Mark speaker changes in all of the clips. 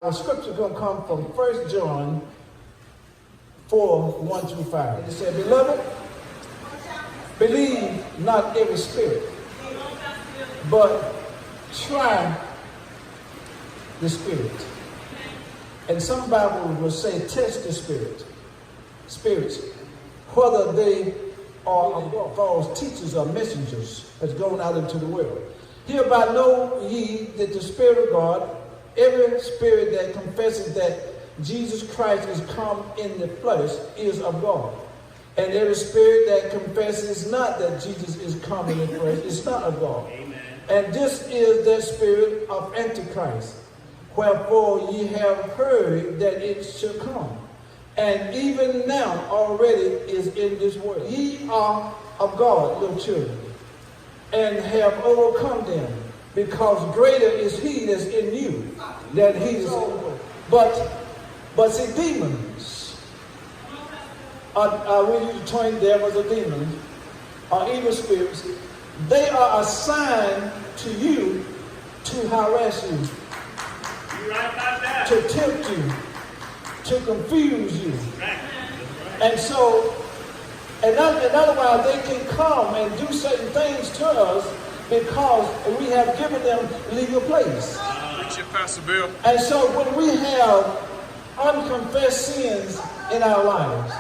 Speaker 1: Our scripture is going to come from 1 John 4, 1 through 5. It said, Beloved, believe not every spirit, but try the spirit. And some Bibles will say, test the spirits, whether they are false teachers or messengers that's going out into the world. Hereby know ye that the Spirit of God, every spirit that confesses that Jesus Christ is come in the flesh is of God. And every spirit that confesses not that Jesus is come in the flesh is not of God. Amen. And this is the spirit of Antichrist. Wherefore ye have heard that it shall come. And even now already is in this world. Ye are of God, little children, and have overcome them, because greater is he that's in you than he is in the world. But see, demons, when you join devils or demons, or evil spirits, they are assigned to you to harass you, to tempt you, to confuse you. And so, and otherwise they can come and do certain things to us because we have given them legal place.
Speaker 2: Pastor Bill.
Speaker 1: And so when we have unconfessed sins in our lives,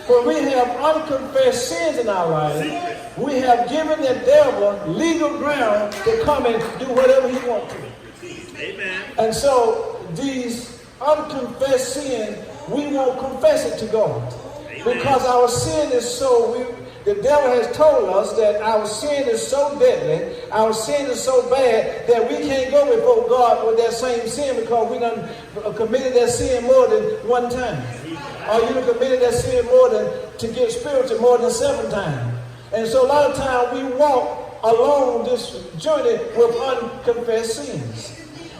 Speaker 1: when we have unconfessed sins in our lives, we have given the devil legal ground to come and do whatever he wants to. Amen. And so these unconfessed sins, we won't confess it to God. Amen. Because our sin is so, the devil has told us that our sin is so deadly, our sin is so bad that we can't go before God with that same sin because we done committed that sin more than one time. Or you done committed that sin more than, to get spiritual, more than 7 times. And so a lot of times we walk along this journey with unconfessed sins.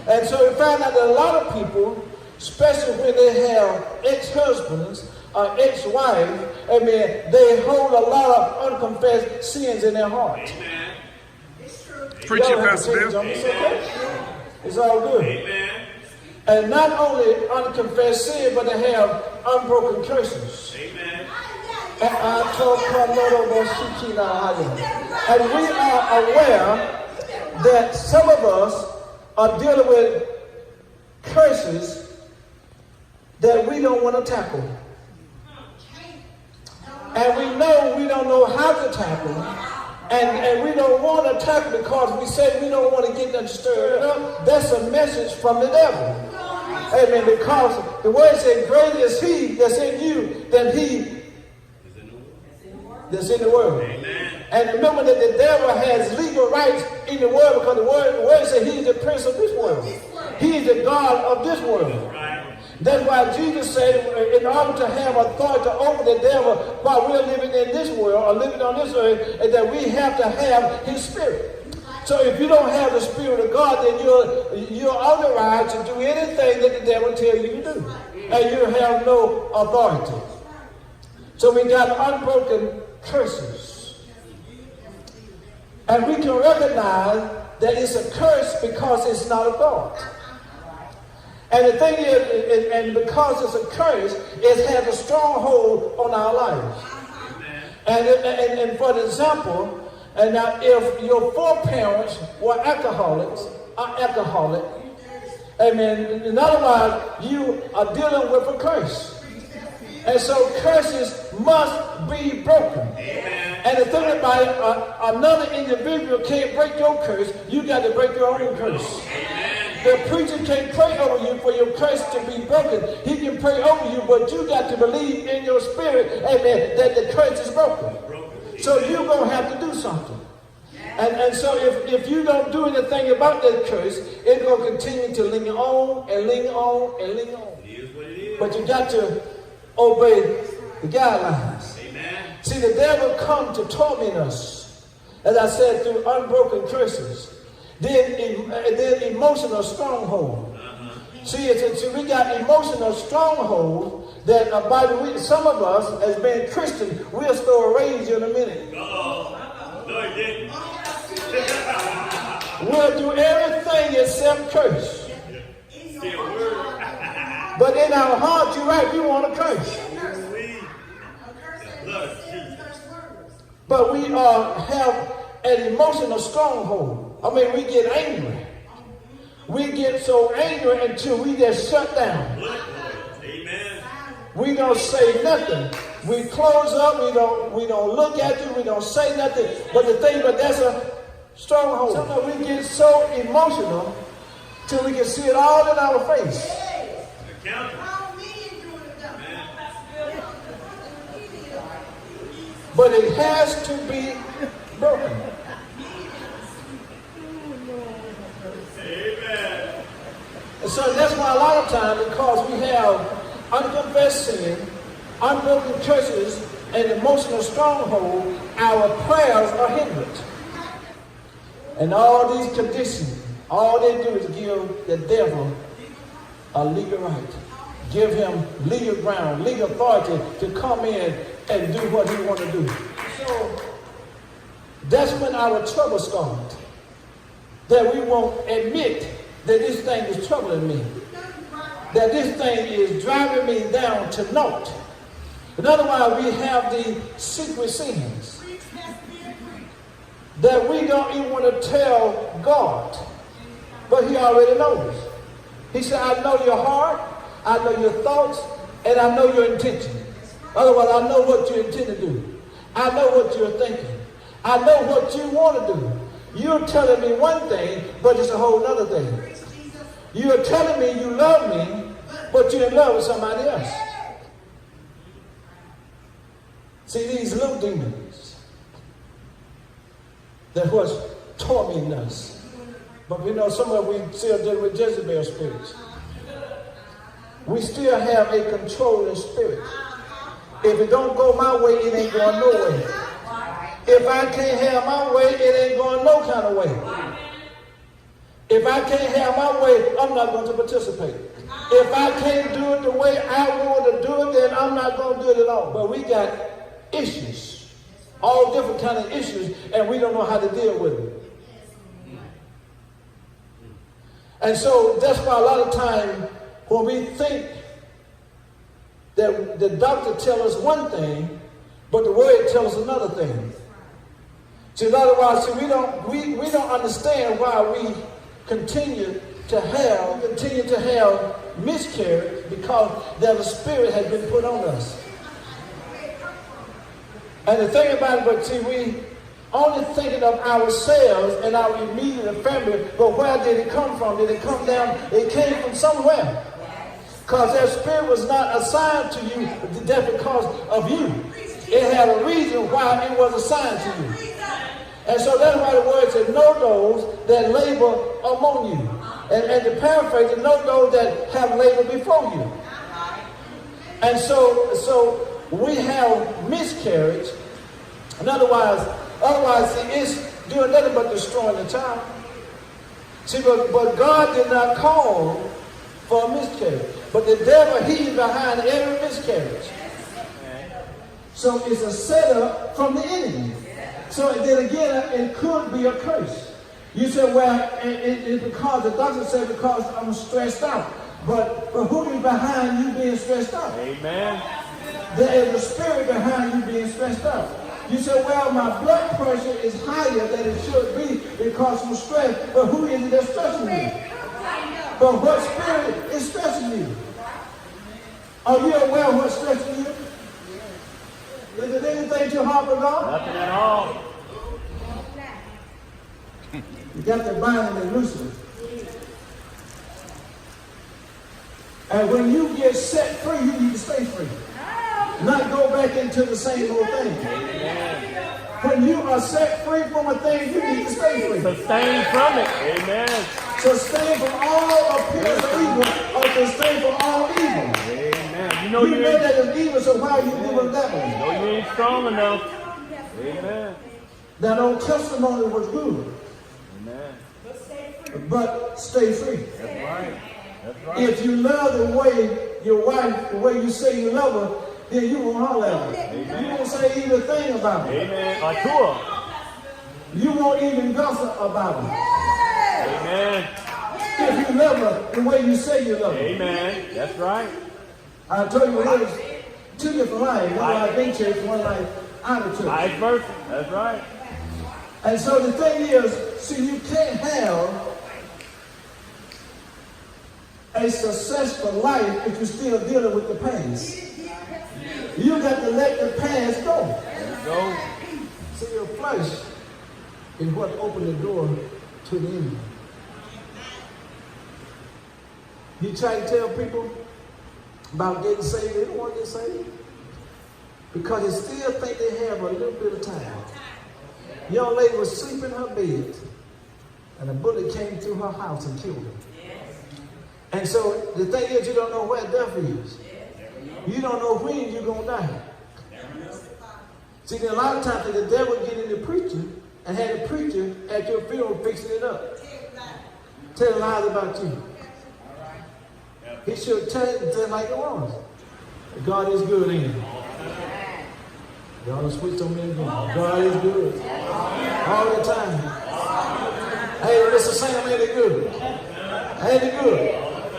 Speaker 1: And so we find out that a lot of people, especially when they have ex-husbands or ex-wives, they hold a lot of unconfessed sins in their heart.
Speaker 2: Amen. It's true. Preach it, Pastor Bill.
Speaker 1: It's all good. Amen. And not only unconfessed sin, but they have unbroken curses. Amen. And we are aware that some of us are dealing with curses that we don't want to tackle. And we know we don't know how to tackle. And we don't want to tackle because we say we don't want to get them stirred up. That's a message from the devil. Amen. Because the word says, greater is he that's in you than he that's in the world. Amen. And remember that the devil has legal rights in the world because the word says he is the prince of this world. He is the God of this world. That's why Jesus said in order to have authority over the devil while we're living in this world or living on this earth, that we have to have his spirit. So if you don't have the Spirit of God, then you're authorized to do anything that the devil tells you to do. And you have no authority. So we got unbroken curses. And we can recognize that it's a curse because it's not of God. And the thing is, and because it's a curse, it has a stronghold on our lives. And for example, and now if your foreparents were alcoholics, amen, in other words, you are dealing with a curse. And so curses must be broken. Amen. And the thing about it, another individual can't break your curse. You got to break your own curse. Amen. The preacher can't pray over you for your curse to be broken. He can pray over you, but you got to believe in your spirit, amen, that the curse is broken. So you're going to have to do something. And so if you don't do anything about that curse, it's going to continue to linger on and linger on and linger on. It is what it is. But you got to obey the guidelines. Amen. See, the devil come to torment us, as I said, through unbroken curses. Then emotional stronghold. See, we got emotional stronghold that by the way, some of us, as being Christian, we'll start rage in a minute. No, you didn't. We'll do everything except curse. But in our heart, you're right, we want to curse. But we have an emotional stronghold. I mean, we get angry. We get so angry until we just shut down. Amen. We don't say nothing. We close up. We don't look at you. We don't say nothing. But that's a stronghold. Sometimes we get so emotional till we can see it all in our face. But it has to be broken. Amen. And so that's why a lot of times, because we have unconfessed sin, unbroken curses, and emotional stronghold, our prayers are hindered. And all these conditions, all they do is give the devil a legal right. Give him legal ground, legal authority to come in and do what he wants to do. So that's when our trouble starts. That we won't admit that this thing is troubling me. That this thing is driving me down to naught. In other words, we have the secret sins that we don't even want to tell God. But he already knows. He said, I know your heart, I know your thoughts, and I know your intention. Otherwise, I know what you intend to do. I know what you're thinking. I know what you want to do. You're telling me one thing, but it's a whole other thing. You're telling me you love me, but you're in love with somebody else. See, these little demons, that's what's tormenting us. But we know somewhere we still deal with Jezebel spirits. We still have a controlling spirit. If it don't go my way, it ain't going nowhere. If I can't have my way, it ain't going no kind of way. If I can't have my way, I'm not going to participate. If I can't do it the way I want to do it, then I'm not going to do it at all. But we got issues, all different kind of issues, and we don't know how to deal with them. And so that's why a lot of time when we think that the doctor tells us one thing, but the word tells us another thing. So in other words, we don't understand why we continue to have miscarriage, because that the spirit has been put on us. And the thing about it, but see, we only thinking of ourselves and our immediate family, but where did it come from? Did it come down? It came from somewhere. Because that spirit was not assigned to you just because of you. It had a reason why it was assigned to you. And so that's why the word said, know those that labor among you. And to paraphrase it, know those that have labored before you. And so we have miscarriage. And otherwise, it's doing nothing but destroying the child. See, but God did not call for a miscarriage. But the devil, he's behind every miscarriage. So it's a setup from the enemy. So then again, it could be a curse. You said, well, it's because the doctor said because I'm stressed out. But who is behind you being stressed out? Amen. There is a spirit behind you being stressed out. You said, well, my blood pressure is higher than it should be because I'm stressed. But who is it that's stressing you? But what spirit is stressing you? Are you aware of what's stressing you? Is it anything too hard for God? Nothing at all. You got to bind and loose it. And when you get set free, you need to stay free. Not go back into the same old thing. Amen. When you are set free from a thing, you need to stay free. Sustain from it. Amen. Sustain from all appearance of evil, or sustain from all evil. Amen. You know that it's evil, so why are you doing that one? You know you ain't strong enough. Amen. That old testimony was good. Amen. But stay free. That's right. That's right. If you love the way your wife, the way you say you love her, then you won't holler at her. Amen. You won't say either thing about her. Amen. You won't even gossip about her.
Speaker 3: Amen.
Speaker 1: If you love her the way you say you love her.
Speaker 3: Amen. That's right.
Speaker 1: I told you there's two different lives. One life in church, one life out of church.
Speaker 3: Vice versa. That's right.
Speaker 1: And so the thing is, see, you can't have a successful life if you're still dealing with the past. You got to let the past go.
Speaker 3: Let's go.
Speaker 1: See, your flesh is what opened the door to the enemy. You try to tell people about getting saved, they don't want to get saved. Because they still think they have a little bit of time. Young lady was sleeping in her bed, and a bullet came through her house and killed her. And so the thing is, you don't know where death is. You don't know when you're going to die. See, a lot of times the devil get in the preacher and had the preacher at your funeral fixing it up. Telling lies about you. He should tell it like it was. God is good, ain't he? Y'all switched on me again. God is good. All the time. Hey, listen, Sam, ain't it good? Ain't it good?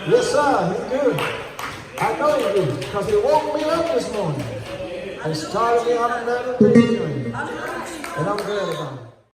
Speaker 1: Yes, sir, he's good. I know he's good, because he woke me up this morning and started me on another day journey. And I'm glad about it.